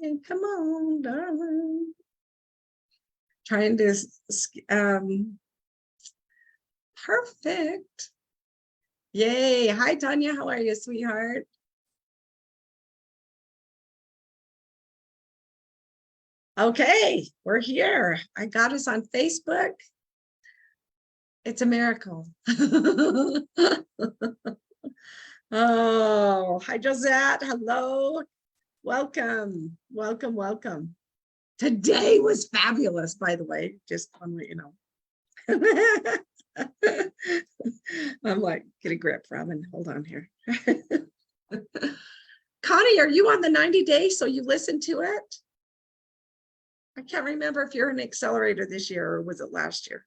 come on, darling. Trying to, perfect. Yay. Hi, Tanya. How are you, sweetheart? Okay, we're here. I got us on Facebook. It's a miracle. Oh, hi, Josette. Hello. Welcome, welcome, welcome. Today was fabulous, by the way. Just want to let you know. I'm like, get a grip, Robin. Hold on here. Connie, are you on the 90 days? So you listened to it? I can't remember if you're an accelerator this year or was it last year?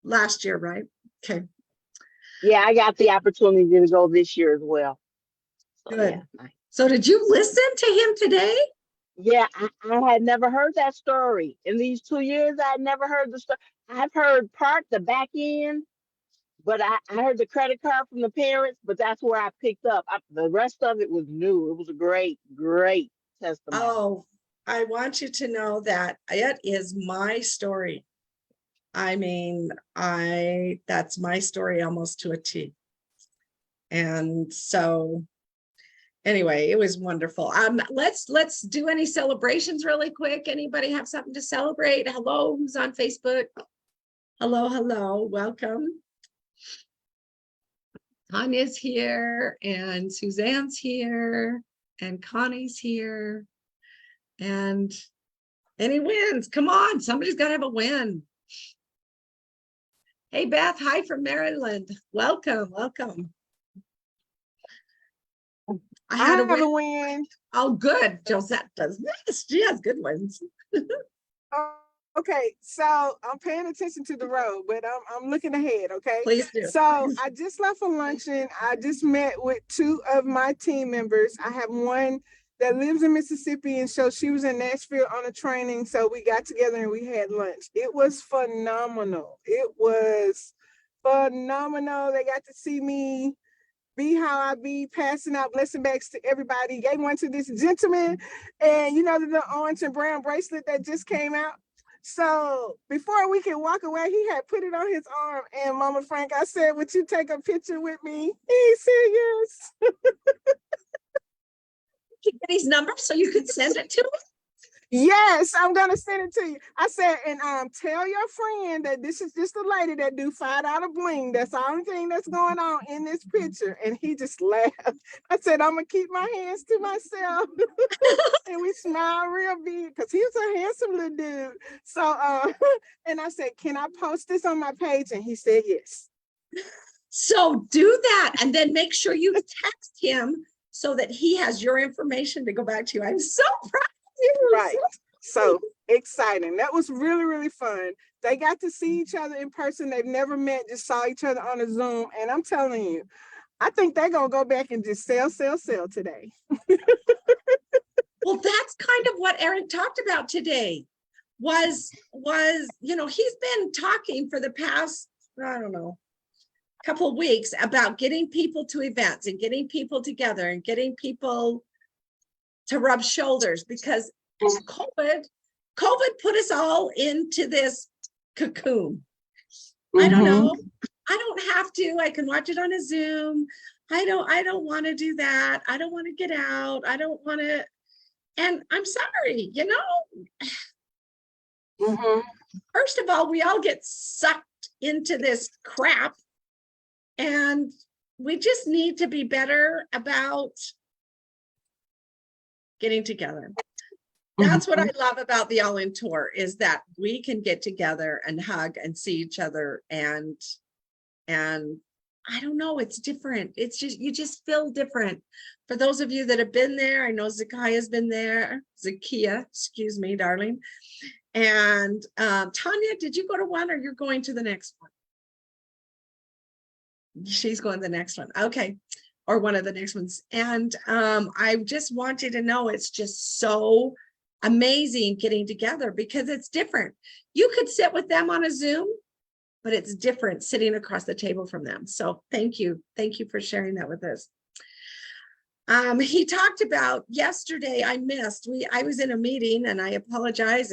Last year, right? Okay. Yeah, I got the opportunity to go this year as well. So, good. Yeah. So did you listen to him today? Yeah, I had never heard that story. In these 2 years, I had never heard the story. I've heard the back end, but I heard the credit card from the parents, but that's where I picked up. The rest of it was new. It was a great, great testimony. Oh, I want you to know that it is my story. I mean, that's my story almost to a T. And so anyway, it was wonderful. Let's do any celebrations really quick. Anybody have something to celebrate? Hello, who's on Facebook? Hello, hello, welcome. Tanya's here and Suzanne's here and Connie's here. And any wins? Come on, somebody's got to have a win. Hey, Beth, hi from Maryland. Welcome, welcome. I had a win. Oh, good. Josette does this. She has good ones. Okay, so I'm paying attention to the road, but I'm looking ahead, okay? Please do. So I just left for luncheon. I just met with 2 of my team members. I have one that lives in Mississippi, and so she was in Nashville on a training, so we got together and we had lunch. It was phenomenal. It was phenomenal. They got to see me be how I be, passing out blessing bags to everybody. Gave one to this gentleman, and you know the orange and brown bracelet that just came out. So before we could walk away, he had put it on his arm. And Mama Frank, I said, would you take a picture with me? He said yes. Did you get his number so you could send it to him? Yes, I'm gonna send it to you. I said, and tell your friend that this is just a lady that do $5 bling. That's the only thing that's going on in this picture. And he just laughed. I said, I'm gonna keep my hands to myself. And we smiled real big because he was a handsome little dude. So and I said, can I post this on my page? And he said yes. So do that and then make sure you text him so that he has your information to go back to you. I'm so proud. Right. So exciting. That was really, really fun. They got to see each other in person. They've never met, just saw each other on a Zoom. And I'm telling you, I think they're going to go back and just sell today. Well, that's kind of what Eric talked about today was, you know, he's been talking for the past, I don't know, couple of weeks about getting people to events and getting people together and getting people to rub shoulders because COVID put us all into this cocoon. I don't know. I don't have to. I can watch it on a Zoom. I don't want to do that. I don't want to get out. I don't want to. And I'm sorry, you know. First of all, we all get sucked into this crap, and we just need to be better about getting together. That's what I love about the All In Tour is that we can get together and hug and see each other and I don't know, it's different. It's just, you just feel different. For those of you that have been there, I know Zakia's been there. Zakia, excuse me, darling. And Tanya, did you go to one or you're going to the next one? She's going to the next one. Okay. Or one of the next ones. And I just want you to know it's just so amazing getting together because it's different. You could sit with them on a Zoom, but it's different sitting across the table from them. So thank you. Thank you for sharing that with us. He talked about yesterday, I was in a meeting and I apologize,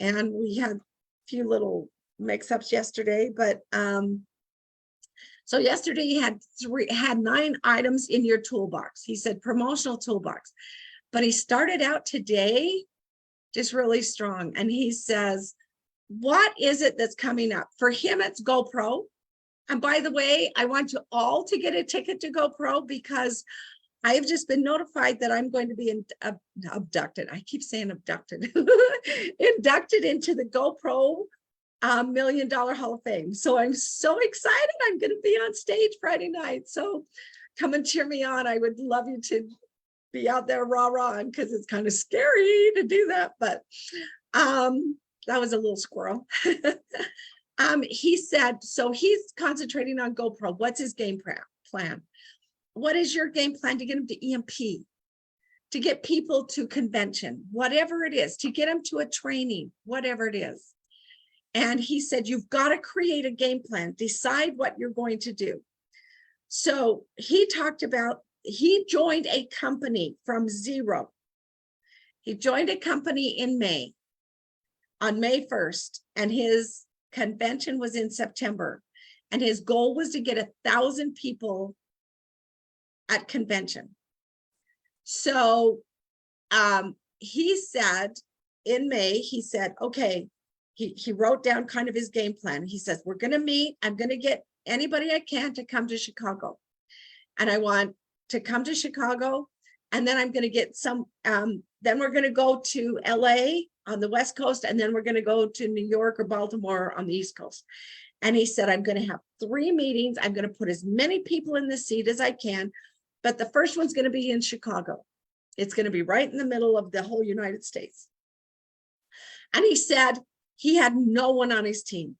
and we had a few little mix-ups yesterday, but so yesterday he had 9 items in your toolbox. He said promotional toolbox, but he started out today just really strong. And he says, what is it that's coming up? For him, it's GoPro. And by the way, I want you all to get a ticket to GoPro because I have just been notified that I'm going to be abducted. I keep saying abducted, inducted into the GoPro $1 Million Hall of Fame. So I'm so excited. I'm going to be on stage Friday night. So come and cheer me on. I would love you to be out there rah-rah, because it's kind of scary to do that. But that was a little squirrel. He said, so he's concentrating on GoPro. What's his game plan? What is your game plan to get him to EMP, to get people to convention, whatever it is, to get them to a training, whatever it is? And he said, you've got to create a game plan, decide what you're going to do. So he talked about, he joined a company from zero. He joined a company in May, on May 1st, and his convention was in September. And his goal was to get 1,000 people at convention. So he said in May, he said, okay, he wrote down kind of his game plan. He says, we're going to meet. I'm going to get anybody I can to come to Chicago. And I want to come to Chicago. And then I'm going to get some, then we're going to go to LA on the West Coast. And then we're going to go to New York or Baltimore on the East Coast. And he said, I'm going to have 3 meetings. I'm going to put as many people in the seat as I can. But the first one's going to be in Chicago. It's going to be right in the middle of the whole United States. And he said he had no one on his team.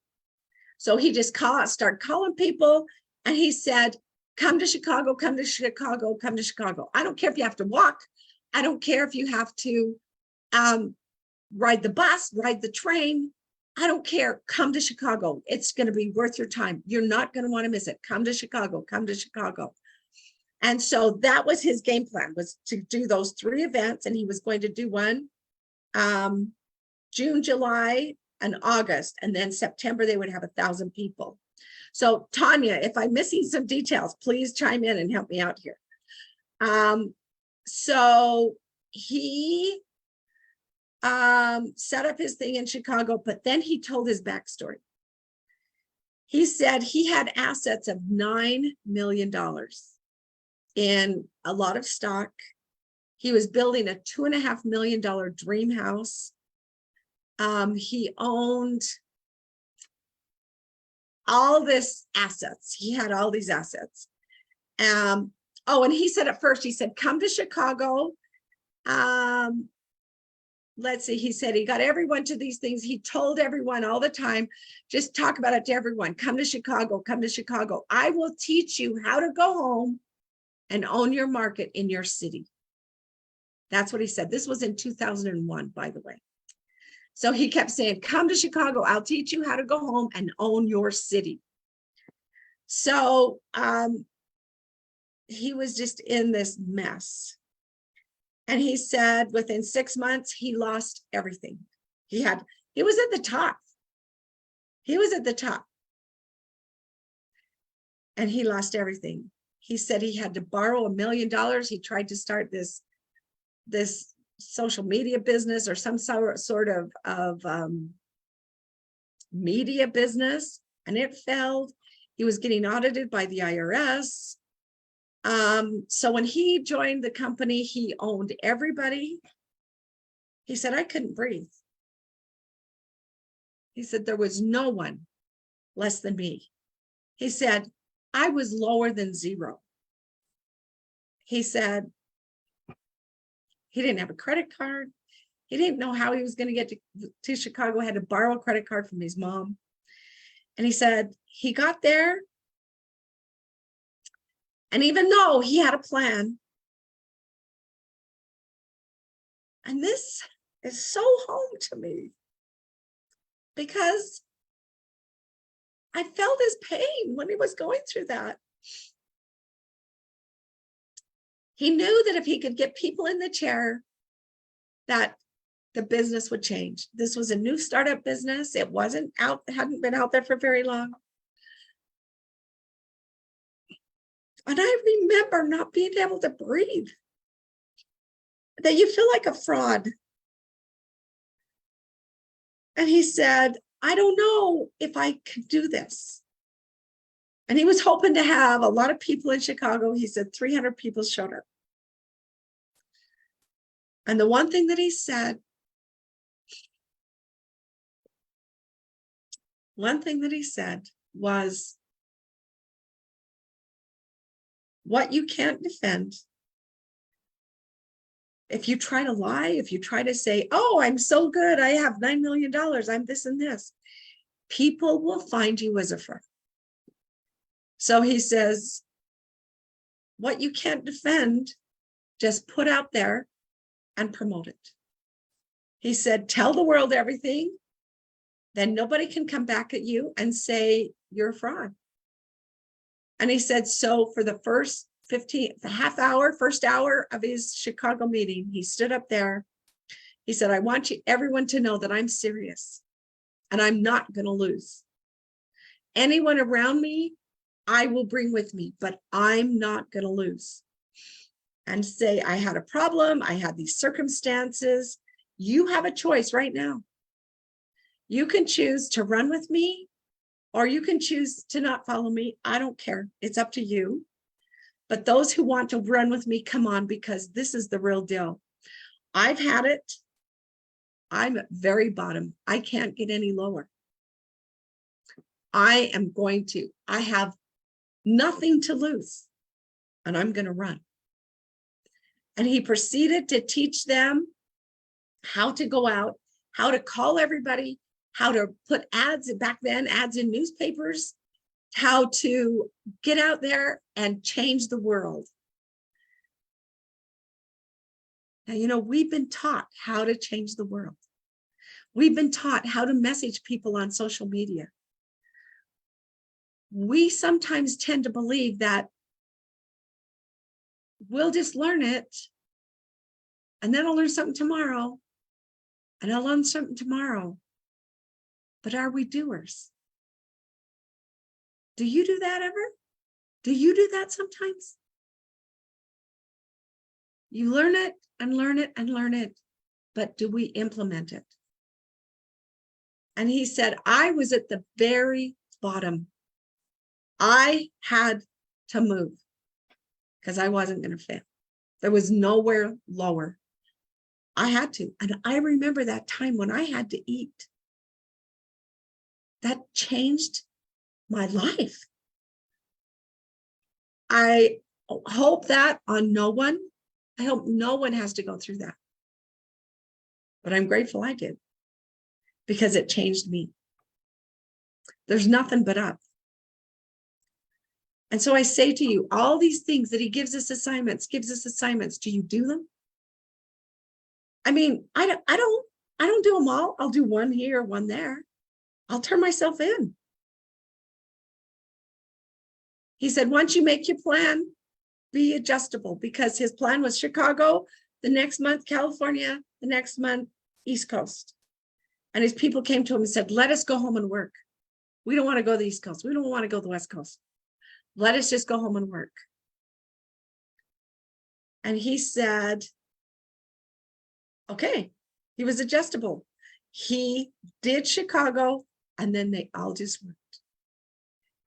So he just started calling people. And he said, come to Chicago, come to Chicago, come to Chicago. I don't care if you have to walk. I don't care if you have to ride the bus, ride the train. I don't care. Come to Chicago. It's going to be worth your time. You're not going to want to miss it. Come to Chicago, come to Chicago. And so that was his game plan, was to do those 3 events. And he was going to do one June, July, and August. And then September, they would have 1,000 people. So Tanya, if I'm missing some details, please chime in and help me out here. So he set up his thing in Chicago, but then he told his backstory. He said he had assets of $9 million in a lot of stock. He was building a $2.5 million dream house. He owned all this assets. He had all these assets. Oh, and he said at first, he said, come to Chicago. Let's see, he said he got everyone to these things. He told everyone all the time, just talk about it to everyone. Come to Chicago, come to Chicago. I will teach you how to go home and own your market in your city. That's what he said. This was in 2001, by the way. So he kept saying, come to Chicago. I'll teach you how to go home and own your city. So he was just in this mess. And he said within 6 months, he lost everything. He was at the top. He was at the top. And he lost everything. He said he had to borrow $1 million. He tried to start this social media business or some sort of media business, and it failed. He was getting audited by the IRS. So when he joined the company, he owned everybody. He said, I couldn't breathe. He said, there was no one less than me. He said, I was lower than zero. He said, he didn't have a credit card. He didn't know how he was going to get to Chicago, had to borrow a credit card from his mom. And he said, he got there. And even though he had a plan, and this is so home to me because I felt his pain when he was going through that. He knew that if he could get people in the chair, that the business would change. This was a new startup business. It hadn't been out there for very long. And I remember not being able to breathe, that you feel like a fraud. And he said, I don't know if I could do this. And he was hoping to have a lot of people in Chicago. He said 300 people showed up. And the one thing that he said, was, what you can't defend, if you try to lie, if you try to say, oh, I'm so good, I have $9 million, I'm this and this, people will find you as a fraud. So he says, what you can't defend, just put out there and promote it. He said, tell the world everything, then nobody can come back at you and say you're a fraud. And he said, so for the first first hour of his Chicago meeting, he stood up there. He said, I want everyone to know that I'm serious and I'm not going to lose. Anyone around me, I will bring with me, but I'm not going to lose. And say, I had a problem. I had these circumstances. You have a choice right now. You can choose to run with me, or you can choose to not follow me. I don't care. It's up to you. But those who want to run with me, come on, because this is the real deal. I've had it. I'm at very bottom. I can't get any lower. I have nothing to lose, and I'm going to run. And he proceeded to teach them how to go out, how to call everybody, how to put ads, back then, ads in newspapers, how to get out there and change the world. Now, we've been taught how to change the world. We've been taught how to message people on social media. We sometimes tend to believe that we'll just learn it, and then I'll learn something tomorrow, and I'll learn something tomorrow. But are we doers? Do you do that ever? Do you do that sometimes? You learn it and learn it and learn it, but do we implement it? And he said, I was at the very bottom. I had to move because I wasn't going to fail. There was nowhere lower. I had to. And I remember that time when I had to eat. That changed my life. I hope that on no one, I hope no one has to go through that. But I'm grateful I did, because it changed me. There's nothing but up. And so I say to you, all these things that he gives us assignments. Do you do them? I mean, I don't do them all. I'll do one here, one there. I'll turn myself in. He said, once you make your plan, be adjustable, because his plan was Chicago, the next month, California, the next month, East Coast. And his people came to him and said, let us go home and work. We don't want to go to the East Coast. We don't want to go to the West Coast. Let us just go home and work. And he said, okay, he was adjustable. He did Chicago, and then they all just worked.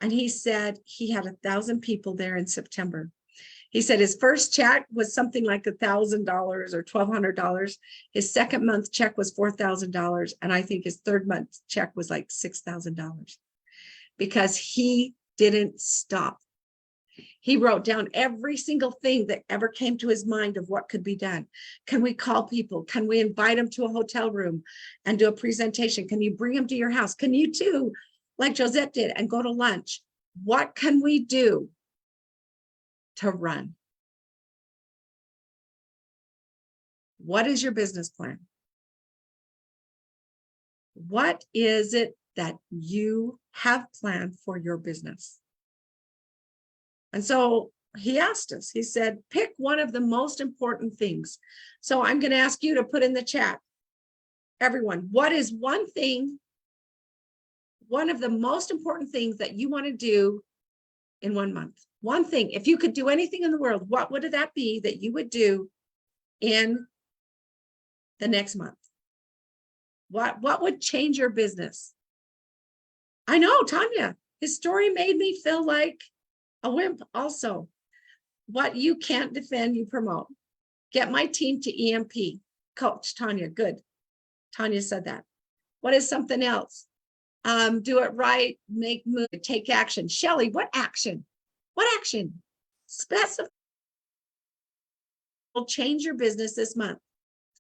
And he said he had 1,000 people there in September. He said his first check was something like $1,000 or $1,200. His second month check was $4,000. And I think his third month check was like $6,000, because he didn't stop. He wrote down every single thing that ever came to his mind of what could be done. Can we call people? Can we invite them to a hotel room and do a presentation? Can you bring them to your house? Can you too, like Josette did, and go to lunch? What can we do to run? What is your business plan? What is it that you have planned for your business? And so he asked us, he said, pick one of the most important things. So I'm going to ask you to put in the chat, everyone, what is one thing, one of the most important things that you want to do in 1 month? One thing, if you could do anything in the world, what would that be that you would do in the next month? What would change your business? I know, Tanya, his story made me feel like a wimp also. What you can't defend, you promote. Get my team to EMP. Coach Tanya, good. Tanya said that. What is something else? Do it right, make move, take action. Shelly, what action? What action? Specify. Will change your business this month.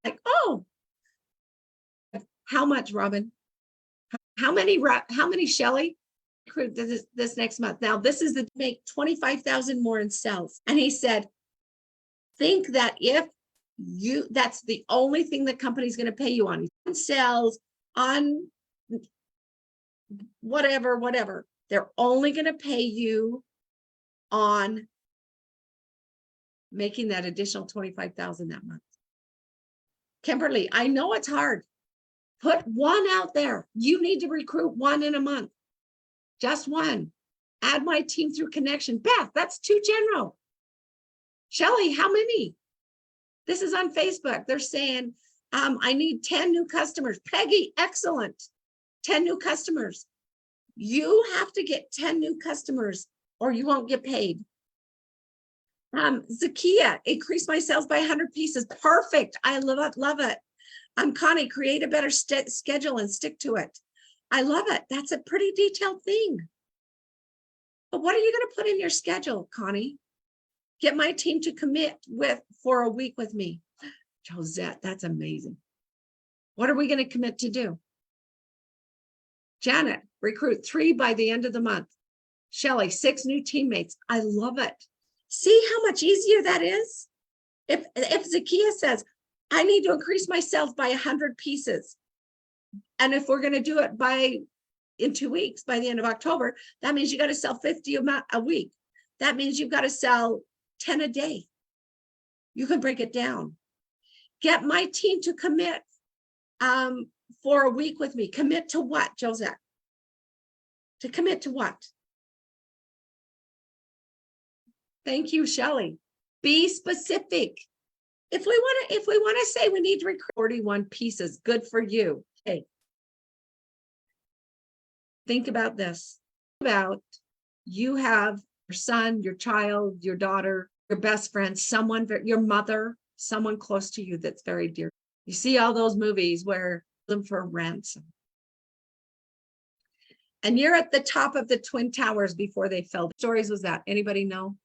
Like, oh, how much, Robin? How many, Shelly? This next month. Now, this is the make 25,000 more in sales. And he said, think that if that's the only thing the company's going to pay you on sales, on whatever, they're only going to pay you on making that additional 25,000 that month. Kimberly, I know it's hard. Put one out there. You need to recruit one in a month. Just one. Add my team through connection. Beth, that's too general. Shelly, how many? This is on Facebook. They're saying, I need 10 new customers. Peggy, excellent. 10 new customers. You have to get 10 new customers or you won't get paid. Zakia, increase my sales by 100 pieces. Perfect. I love it. Connie, create a better schedule and stick to it. I love it. That's a pretty detailed thing. But what are you going to put in your schedule, Connie? Get my team to commit for a week with me. Josette, that's amazing. What are we going to commit to do? Janet, recruit 3 by the end of the month. Shelly, 6 new teammates. I love it. See how much easier that is? If Zakia says, I need to increase my sales by 100 pieces. And if we're going to do it in 2 weeks, by the end of October, that means you got to sell 50 a week. That means you've got to sell 10 a day. You can break it down. Get my team to commit for a week with me. Commit to what, Josette? To commit to what? Thank you, Shelly. Be specific. If we want to say we need to recruit 41 pieces, good for you. Okay. Think about this. You have your son, your child, your daughter, your best friend, someone, your mother, someone close to you that's very dear. You see all those movies where them for ransom. And you're at the top of the Twin Towers before they fell. Stories was that? Anybody know?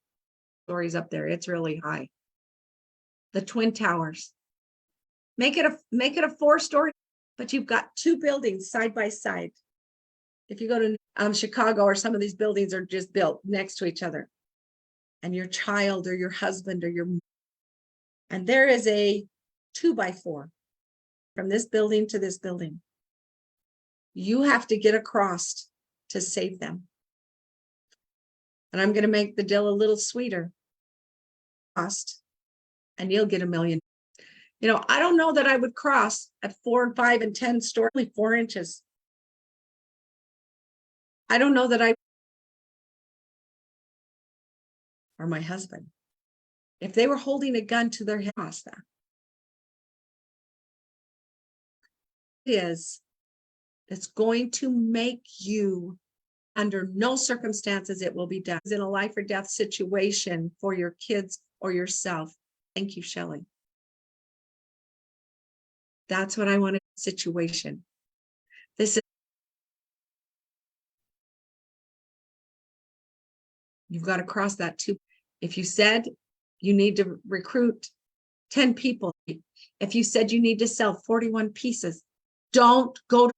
Stories up there. It's really high. The Twin Towers. Make it a 4-story, but you've got 2 buildings side by side. If you go to Chicago, or some of these buildings are just built next to each other, and your child or your husband and there is a 2x4 from this building to this building. You have to get across to save them. And I'm going to make the deal a little sweeter. Cost, and you'll get $1 million. You know, I don't know that I would cross at 4, 5, and 10 stories, only 4 inches. I don't know that or my husband, if they were holding a gun to their head, that it's going to make you, under no circumstances it will be done. It's in a life or death situation for your kids or yourself. Thank you, Shelly. That's what I want in a situation. This is, you've got to cross that too. If you said you need to recruit 10 people, if you said you need to sell 41 pieces, don't go,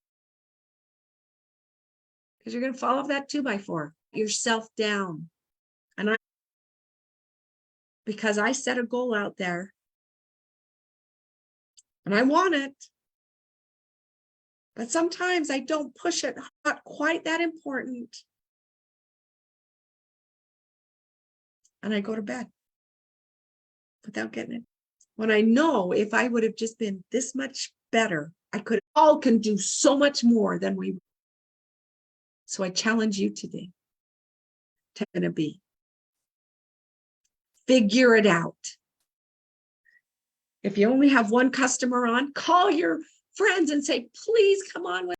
because you're going to fall off that 2x4. Yourself down. And because I set a goal out there and I want it, but sometimes I don't push it. Not quite that important. and I go to bed without getting it. When I know if I would have just been this much better, I could all can do so much more than we. So I challenge you today to be. Figure it out. If you only have one customer on, call your friends and say, please come on with